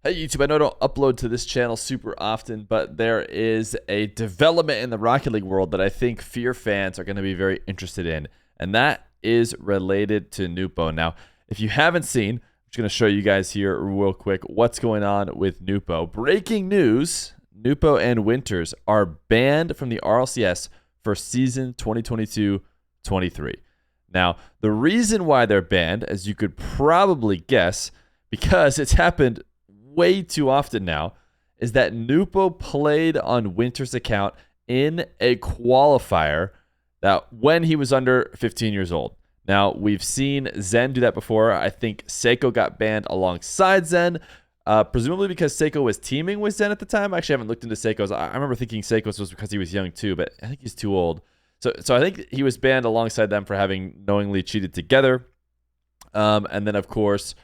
Hey YouTube, I know I don't upload to this channel super often, but there is a development in the Rocket League world that I think Feer fans are going to be very interested in, and that is related to Nwpo. Now, if you haven't seen, I'm just going to show you guys here real quick what's going on with Nwpo. Breaking news, Nwpo and Winters are banned from the RLCS for season 2022-23. Now, the reason why they're banned, as you could probably guess, because it's happened way too often now, is that Nwpo played on Winter's account in a qualifier that when he was under 15 years old. Now, we've seen Zen do that before. I think Seiko got banned alongside Zen, presumably because Seiko was teaming with Zen at the time. I actually haven't looked into Seiko's. I remember thinking Seiko's was because he was young too, but I think he's too old. So I think he was banned alongside them for having knowingly cheated together. And then, of course,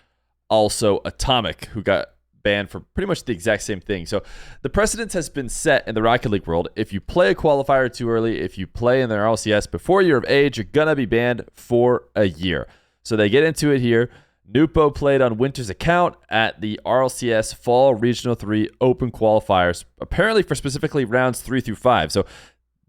also Atomic, who got banned for pretty much the exact same thing. So the precedence has been set in the Rocket League world. If you play a qualifier too early, if you play in their RLCS before you're of age, you're going to be banned for a year. So they get into it here. Nwpo played on Winter's account at the RLCS Fall Regional 3 Open Qualifiers, apparently for specifically rounds 3 through 5. So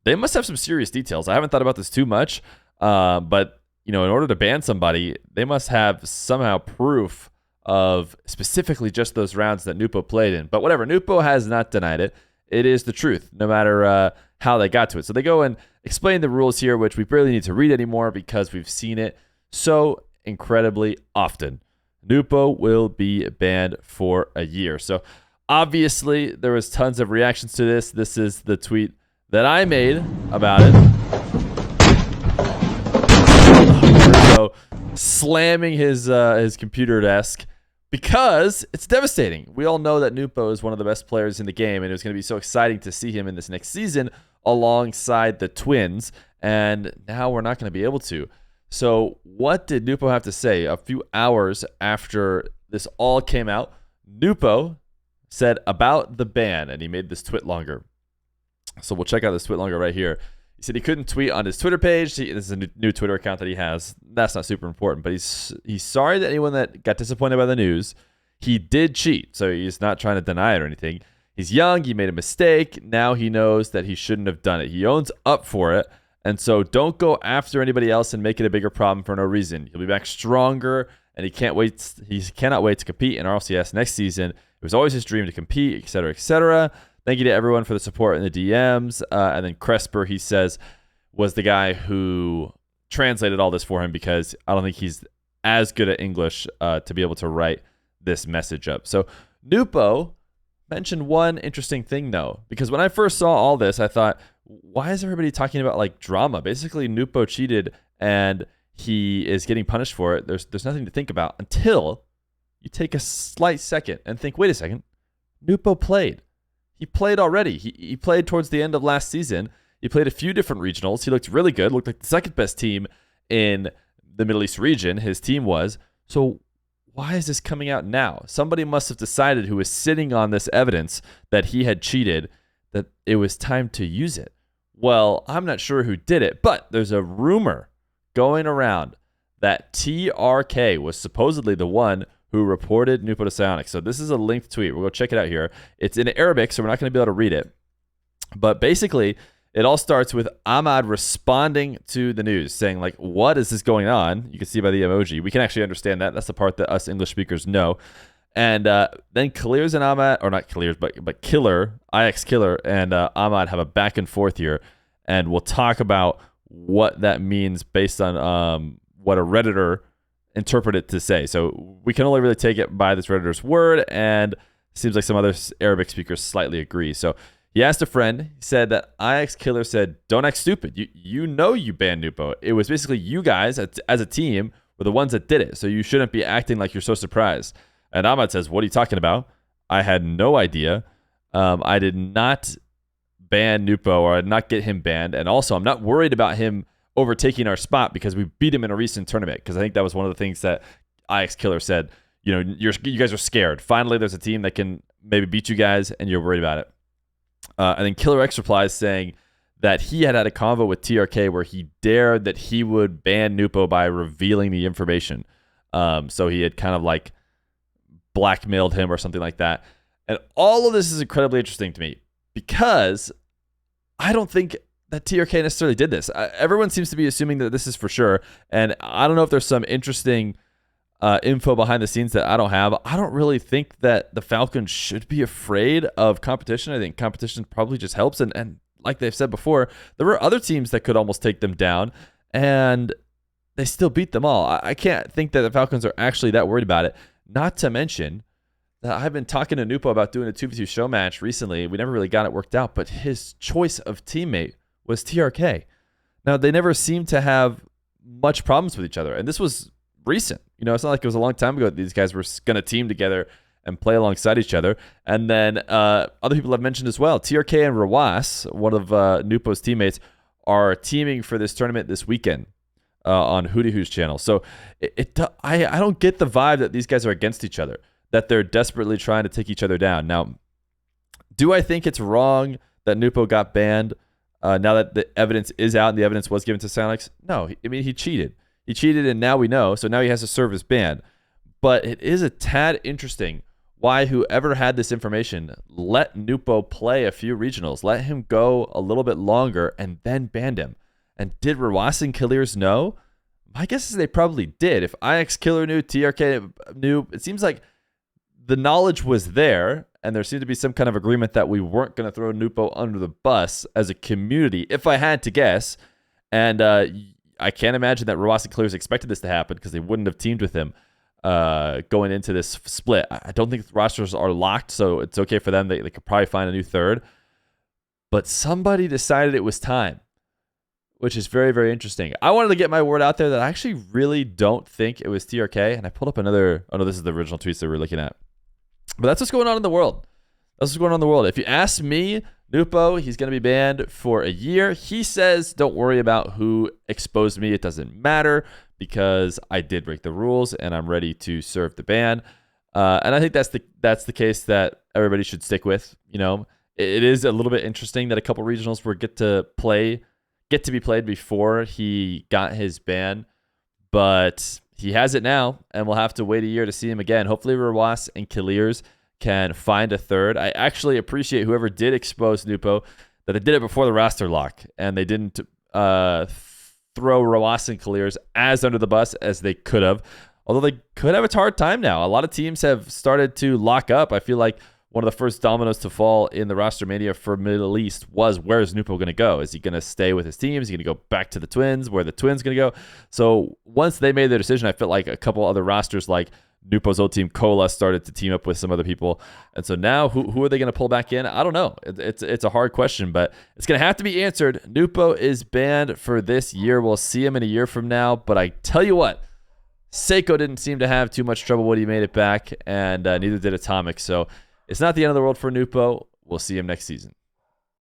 they must have some serious details. I haven't thought about this too much, but in order to ban somebody, they must have somehow proof of specifically just those rounds that Nwpo played in. But whatever, Nwpo has not denied it. It is the truth, no matter how they got to it. So they go and explain the rules here, which we barely need to read anymore because we've seen it so incredibly often. Nwpo will be banned for a year. So obviously there was tons of reactions to this. This is the tweet that I made about it. So slamming his computer desk because it's devastating. We all know that Nwpo is one of the best players in the game, and it was going to be so exciting to see him in this next season alongside the Twins, and now we're not going to be able to. So what did Nwpo have to say? A few hours after this all came out, Nwpo said about the ban, and he made this tweet longer. So we'll check out this tweet longer right here. He said he couldn't tweet on his Twitter page. This is a new Twitter account that he has. That's not super important, but he's sorry that anyone that got disappointed by the news. He did cheat, so he's not trying to deny it or anything. He's young. He made a mistake. Now he knows that he shouldn't have done it. He owns up for it, and so don't go after anybody else and make it a bigger problem for no reason. He'll be back stronger, and he cannot wait to compete in RLCS next season. It was always his dream to compete, etc., etc. Thank you to everyone for the support in the DMs. And then Cresper, he says, was the guy who translated all this for him because I don't think he's as good at English to be able to write this message up. So Nwpo mentioned one interesting thing, though, because when I first saw all this, I thought, why is everybody talking about like drama? Basically, Nwpo cheated and he is getting punished for it. There's nothing to think about until you take a slight second and think, wait a second, Nwpo played. He played already. He played towards the end of last season. He played a few different regionals. He looked really good. Looked like the second best team in the Middle East region. His team was. So why is this coming out now? Somebody must have decided, who was sitting on this evidence that he had cheated, that it was time to use it. Well, I'm not sure who did it, but there's a rumor going around that TRK was supposedly the one who reported Nwpo to Psionics. So this is a linked tweet. We'll go check it out here. It's in Arabic, so we're not going to be able to read it. But basically, it all starts with Ahmad responding to the news, saying, like, what is this going on? You can see by the emoji. We can actually understand that. That's the part that us English speakers know. And then Clears and Ahmad, or not Clears, but Killer, IX Killer, and Ahmad have a back and forth here. And we'll talk about what that means based on what a Redditor interpret it to say. So we can only really take it by this Redditor's word, and it seems like some other Arabic speakers slightly agree. So he asked a friend. He said that IX Killer said, don't act stupid. You know you banned Nwpo. It was basically you guys as a team were the ones that did it, so you shouldn't be acting like you're so surprised. And Ahmad says, what are you talking about? I had no idea. I did not ban Nwpo, or I did not get him banned, and also I'm not worried about him overtaking our spot because we beat him in a recent tournament. Because I think that was one of the things that IX Killer said. You guys are scared. Finally, there's a team that can maybe beat you guys, and you're worried about it. And then Killer X replies saying that he had a convo with TRK where he dared that he would ban Nwpo by revealing the information. So he had kind of like blackmailed him or something like that. And all of this is incredibly interesting to me because I don't think that TRK necessarily did this. Everyone seems to be assuming that this is for sure. And I don't know if there's some interesting info behind the scenes that I don't have. I don't really think that the Falcons should be afraid of competition. I think competition probably just helps. And like they've said before, there were other teams that could almost take them down, and they still beat them all. I can't think that the Falcons are actually that worried about it. Not to mention that I've been talking to Nwpo about doing a 2v2 show match recently. We never really got it worked out, but his choice of teammate was TRK. Now, they never seemed to have much problems with each other, and this was recent. It's not like it was a long time ago that these guys were going to team together and play alongside each other. And then other people have mentioned as well, TRK and Rawas, one of Nwpo's teammates, are teaming for this tournament this weekend on Hootie channel. So I don't get the vibe that these guys are against each other, that they're desperately trying to take each other down. Now, do I think it's wrong that Nwpo got banned now that the evidence is out and the evidence was given to Silence? No, I mean, he cheated. He cheated, and now we know. So now he has to serve his ban. But it is a tad interesting why whoever had this information let Nwpo play a few regionals, let him go a little bit longer, and then banned him. And did Rawas and Killers know? My guess is they probably did. If IX Killer knew, TRK knew, it seems like the knowledge was there, and there seemed to be some kind of agreement that we weren't going to throw Nwpo under the bus as a community, if I had to guess. And I can't imagine that Rawas and Killers expected this to happen because they wouldn't have teamed with him going into this split. I don't think the rosters are locked, so it's okay for them. They could probably find a new third. But somebody decided it was time, which is very, very interesting. I wanted to get my word out there that I actually really don't think it was TRK. And I pulled up another... Oh, no, this is the original tweets that we're looking at. But that's what's going on in the world. That's what's going on in the world. If you ask me, Nwpo, he's going to be banned for a year. He says, don't worry about who exposed me. It doesn't matter because I did break the rules and I'm ready to serve the ban. And I think that's the case that everybody should stick with. It is a little bit interesting that a couple regionals get to be played before he got his ban, but he has it now, and we'll have to wait a year to see him again. Hopefully, Rawas and Killers can find a third. I actually appreciate whoever did expose Nwpo that they did it before the roster lock, and they didn't throw Rawas and Killers as under the bus as they could have. Although they could have a hard time now. A lot of teams have started to lock up. I feel like one of the first dominoes to fall in the roster mania for Middle East was, where is Nwpo going to go? Is he going to stay with his team? Is he going to go back to the Twins? Where are the Twins going to go? So once they made their decision, I felt like a couple other rosters like Nwpo's old team Cola started to team up with some other people. And so now who are they going to pull back in? I don't know. It's a hard question, but it's going to have to be answered. Nwpo is banned for this year. We'll see him in a year from now. But I tell you what, Seiko didn't seem to have too much trouble when he made it back, and neither did Atomic. So it's not the end of the world for Nwpo. We'll see him next season.